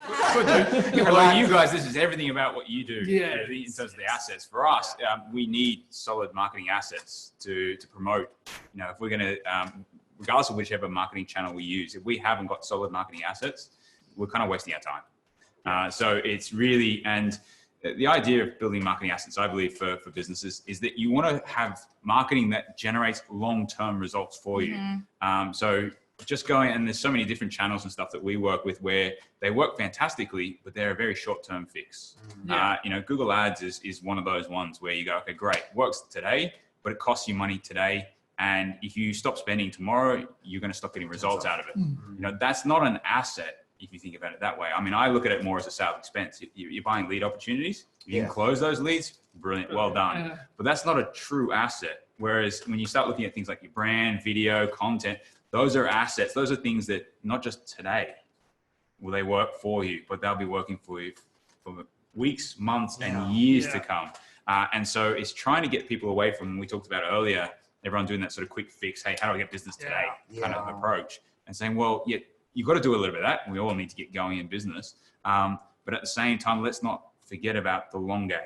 Well, you guys, this is everything about what you do. Yeah. In terms of the assets. For us, we need solid marketing assets to promote. If we're going to, regardless of whichever marketing channel we use, if we haven't got solid marketing assets, we're kind of wasting our time. So it's really, and the idea of building marketing assets, I believe, for businesses is that you want to have marketing that generates long-term results for you. So just going, and there's so many different channels and stuff that we work with where they work fantastically, but they're a very short-term fix. Google Ads is one of those ones where you go, okay, great, works today, but it costs you money today. And if you stop spending tomorrow, you're going to stop getting results out of it. That's not an asset if you think about it that way. I mean, I look at it more as a sales expense. You're buying lead opportunities. If you can close those leads, brilliant, well done. But that's not a true asset. Whereas when you start looking at things like your brand, video, content, those are assets. Those are things that not just today will they work for you, but they'll be working for you for weeks, months, and years to come. And so it's trying to get people away from, we talked about earlier, everyone doing that sort of quick fix, hey, how do I get business today kind of approach, and saying, well, you've got to do a little bit of that. We all need to get going in business. But at the same time, let's not forget about the long game.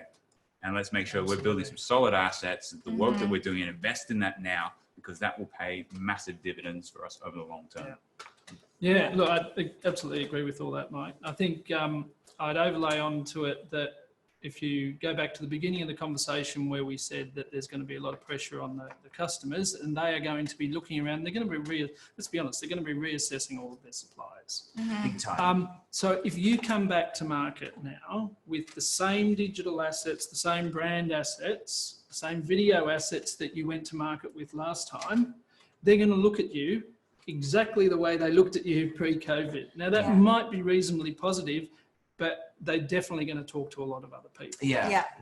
And let's make sure we're building some solid assets, the work that we're doing, and invest in that now, because that will pay massive dividends for us over the long term. Yeah, look, I absolutely agree with all that, Mike. I think I'd overlay onto it that if you go back to the beginning of the conversation where we said that there's going to be a lot of pressure on the customers, and they are going to be looking around, they're going to be, let's be honest, they're going to be reassessing all of their suppliers. Big time. So if you come back to market now with the same digital assets, the same brand assets, the same video assets that you went to market with last time, they're going to look at you exactly the way they looked at you pre-COVID. Now that might be reasonably positive, but they're definitely going to talk to a lot of other people.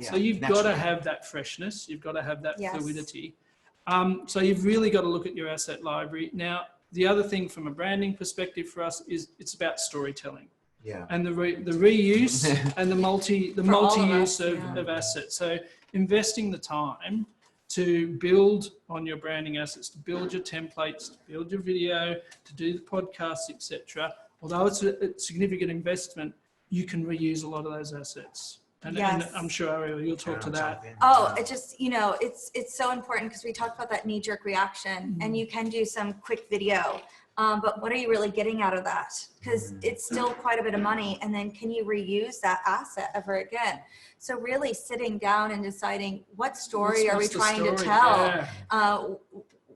So you've got to have that freshness. You've got to have that fluidity. So you've really got to look at your asset library. Now, the other thing from a branding perspective for us is it's about storytelling. And the reuse and the multi-use of assets. So investing the time to build on your branding assets, to build your templates, to build your video, to do the podcasts, etc. Although it's a significant investment, you can reuse a lot of those assets. And I'm sure, Ariel, you'll talk to that. It just, it's so important because we talked about that knee-jerk reaction, and you can do some quick video. But what are you really getting out of that? Because it's still quite a bit of money. And then can you reuse that asset ever again? So really sitting down and deciding what story are we trying to tell?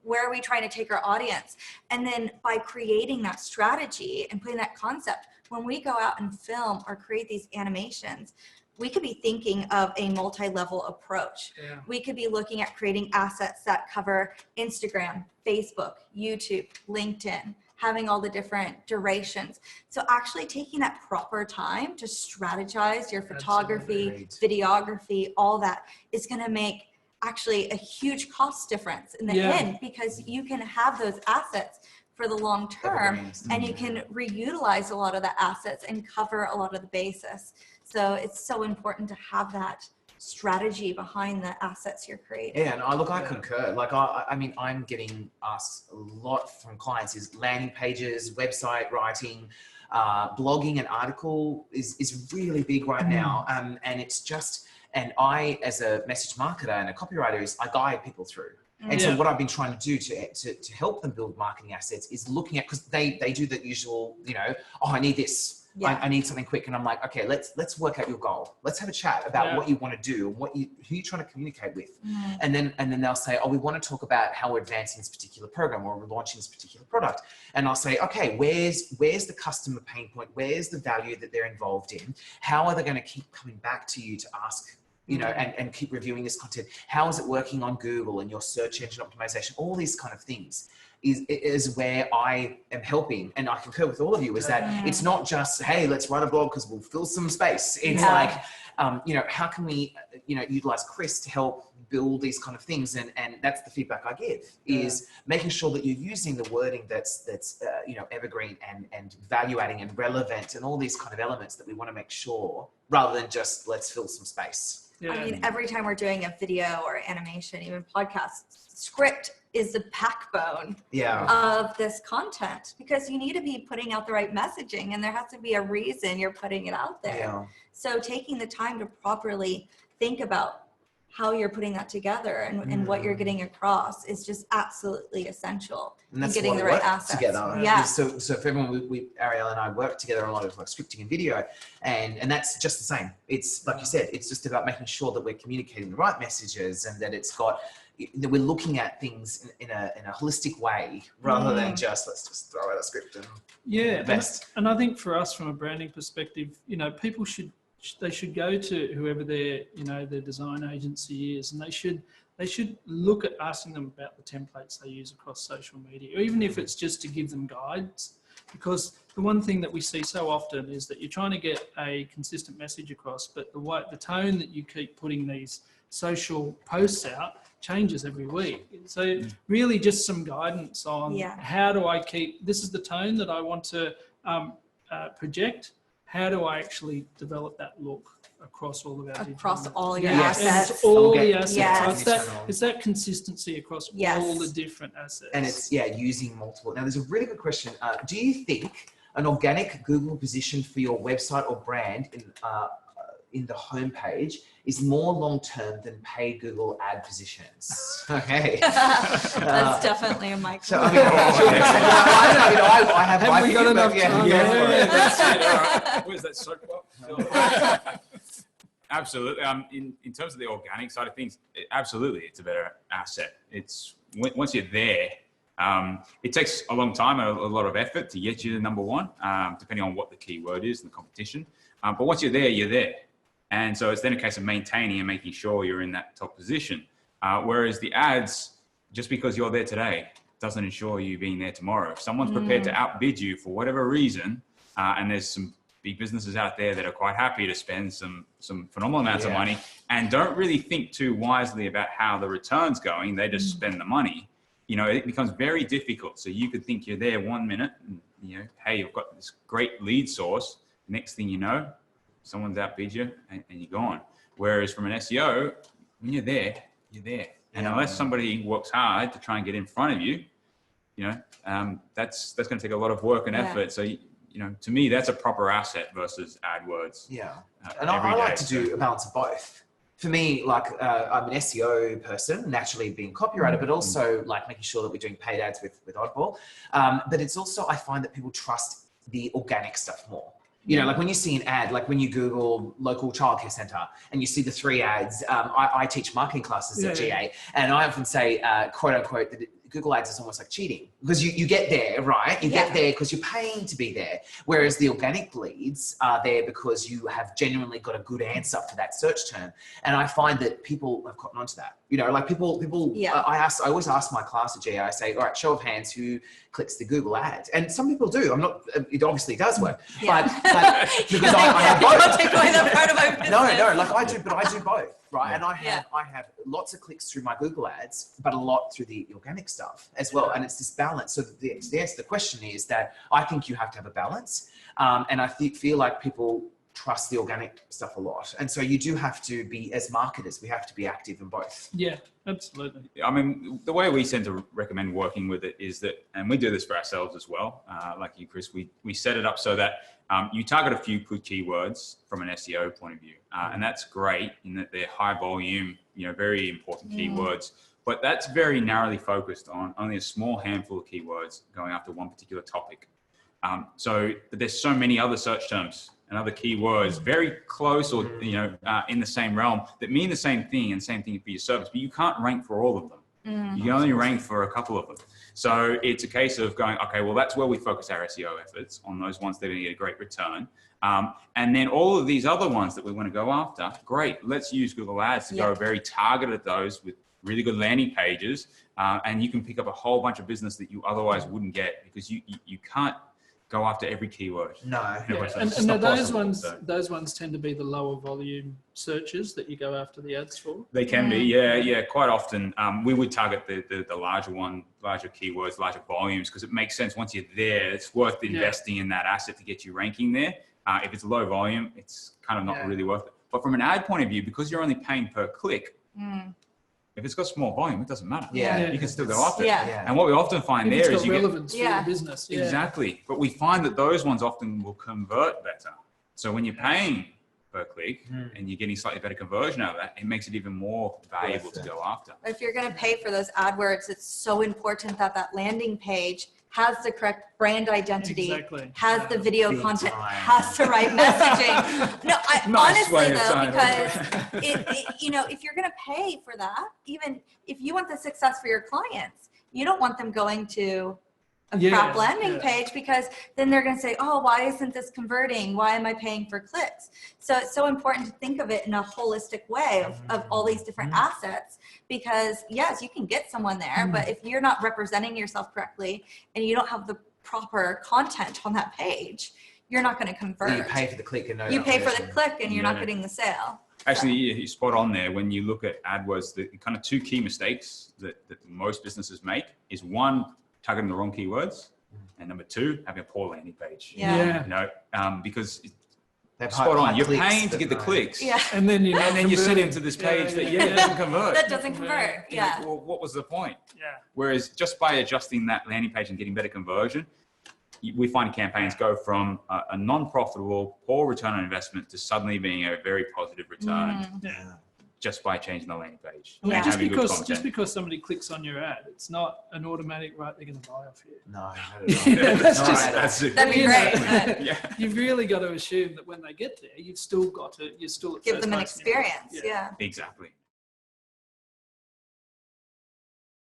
Where are we trying to take our audience? And then by creating that strategy and putting that concept, when we go out and film or create these animations, we could be thinking of a multi-level approach. We could be looking at creating assets that cover Instagram, Facebook, YouTube, LinkedIn, having all the different durations. So actually taking that proper time to strategize your photography, videography, all that is going to make actually a huge cost difference in the end, because you can have those assets for the long term and you can reutilize a lot of the assets and cover a lot of the basis. So it's so important to have that strategy behind the assets you're creating. And I concur. Like, I mean, I'm getting asked a lot from clients is landing pages, website writing, blogging and article is really big right now. And it's just, and I, as a message marketer and a copywriter, I guide people through. And so what I've been trying to do to help them build marketing assets is looking at, because they do the usual, I need this. I need something quick. And I'm like, okay, let's work out your goal. Let's have a chat about what you want to do and who you're trying to communicate with. And then they'll say, we want to talk about how we're advancing this particular program or we're launching this particular product. And I'll say, okay, where's the customer pain point? Where's the value that they're involved in? How are they going to keep coming back to you to ask, and keep reviewing this content? How is it working on Google and your search engine optimization? All these kind of things is where I am helping. And I concur with all of you is that it's not just, hey, let's write a blog because we'll fill some space. It's like, how can we, utilize Chris to help build these kind of things? And that's the feedback I give is making sure that you're using the wording that's evergreen and value adding and relevant and all these kind of elements that we want to make sure, rather than just let's fill some space. I mean, every time we're doing a video or animation, even podcasts, script is the backbone of this content, because you need to be putting out the right messaging, and there has to be a reason you're putting it out there. Yeah. So taking the time to properly think about how you're putting that together and what you're getting across is just absolutely essential And that's in getting why the we right work assets. together. Yeah. So for everyone, Ariel and I work together a lot of like scripting and video, and that's just the same. It's like you said, it's just about making sure that we're communicating the right messages, and that it's got, that we're looking at things in a holistic way, rather than just let's just throw out a script and best. And I think for us, from a branding perspective, you know, people should go to whoever their design agency is, and they should look at asking them about the templates they use across social media, or even if it's just to give them guides. Because the one thing that we see so often is that you're trying to get a consistent message across, but the tone that you keep putting these social posts out changes every week. So really just some guidance on how do I keep, this is the tone that I want to project. How do I actually develop that look across all of our Across all your Yes. assets. And all the assets. Yes. So it's that consistency across Yes. all the different assets. And it's using multiple. Now, there's a really good question. Do you think an organic Google position for your website or brand in the homepage is more long-term than paid Google ad positions? Okay. That's definitely a mic. So I mean, I have Have my we got opinion, enough but yeah, time? go for it. That's it. All right. Where's that soapbox? Absolutely. In terms of the organic side of things, absolutely, it's a better asset. It's once you're there, it takes a long time, a lot of effort to get you to number one, depending on what the keyword is and the competition. But once you're there, you're there. And so it's then a case of maintaining and making sure you're in that top position. Whereas the ads, just because you're there today, doesn't ensure you being there tomorrow. If someone's prepared to outbid you for whatever reason, and there's some big businesses out there that are quite happy to spend some phenomenal amounts of money and don't really think too wisely about how the return's going, they just spend the money. You know, it becomes very difficult. So you could think you're there 1 minute and, you know, hey, you've got this great lead source. Next thing you know, someone's outbid you and you're gone. Whereas from an SEO, when you're there, you're there. And unless somebody works hard to try and get in front of you, you know, that's going to take a lot of work and effort. So, you know, to me, that's a proper asset versus AdWords. Yeah. And I like to do a balance of both. For me, like I'm an SEO person, naturally being copywriter, but also like making sure that we're doing paid ads with Oddball. But it's also, I find that people trust the organic stuff more. You know, like when you see an ad, like when you Google local childcare centre and you see the 3 ads, I teach marketing classes at GA, and I often say, quote unquote, that Google ads is almost like cheating, because you get there, right? You get there because you're paying to be there. Whereas the organic leads are there because you have genuinely got a good answer for that search term. And I find that people have gotten onto that. You know, like people, I always ask my class at GA, I say, all right, show of hands, who clicks the Google ad? And some people do. It obviously does work. But because I have both. Don't take away that part of my business. No, like I do, but I do both. Right. And I have lots of clicks through my Google ads, but a lot through the organic stuff as well. And it's this balance. So the answer to the question is that I think you have to have a balance. And I feel like people trust the organic stuff a lot. And so you do have to be, as marketers, we have to be active in both. Yeah, absolutely. I mean, the way we tend to recommend working with it is that, and we do this for ourselves as well, like you, Chris, we set it up so that you target a few good keywords from an SEO point of view. And that's great in that they're high volume, you know, very important keywords, but that's very narrowly focused on only a small handful of keywords going after one particular topic. So there's so many other search terms and other keywords very close or, you know, in the same realm that mean the same thing, and same thing for your service, but you can't rank for all of them. You can only rank for a couple of them. So it's a case of going, okay, well, that's where we focus our SEO efforts, on those ones that are going to get a great return. And then all of these other ones that we want to go after, great, let's use Google Ads to go very targeted at those with really good landing pages. And you can pick up a whole bunch of business that you otherwise wouldn't get, because you can't go after every keyword. No. And those ones tend to be the lower volume searches that you go after the ads for. They can be, yeah. Quite often, we would target the larger keywords, larger volumes, because it makes sense. Once you're there, it's worth investing in that asset to get you ranking there. If it's low volume, it's kind of not really worth it. But from an ad point of view, because you're only paying per click, if it's got small volume, it doesn't matter. Yeah. You can still go after it. Yeah. And what we often find If it's there is got you get relevance for Yeah. the business. Yeah. exactly, but we find that those ones often will convert better. So when you're paying per click and you're getting slightly better conversion out of that, it makes it even more valuable to go after. If you're going to pay for those AdWords, it's so important that that landing page has the correct brand identity, Exactly. has the video Big content, time. has the right messaging. No, Nice way honestly of though, saying because you know, if you're going to pay for that, even if you want the success for your clients, you don't want them going to a Yeah, crap landing yeah. page, because then they're going to say, oh, why isn't this converting? Why am I paying for clicks? So it's so important to think of it in a holistic way of all these different assets, because yes, you can get someone there, but if you're not representing yourself correctly and you don't have the proper content on that page, you're not going to convert. You pay for the click and no You pay for the commission. click and you're not Yeah. getting the sale. Actually, you're spot on there. When you look at AdWords, the kind of two key mistakes that most businesses make is one, targeting the wrong keywords, and number two, having a poor landing page. Yeah. You know, because They've spot high on, you're clicks, paying to but get the no- clicks. Yeah. And then you're not And then you sit converting. into this page that yeah. doesn't convert. That doesn't convert. You know, Yeah. well, what was the point? Yeah. Whereas just by adjusting that landing page and getting better conversion, we find campaigns go from a non-profitable, poor return on investment to suddenly being a very positive return Yeah. just by changing the landing page. I mean, and just having good because content. somebody clicks on your ad, it's not an automatic right. They're going to buy off you. No, Yeah, that's Not just- at all. That's it. That'd be You great. know. but Yeah. You've really got to assume that when they get there, you've still got to. You're still at Give first them an base. experience. Yeah. Exactly.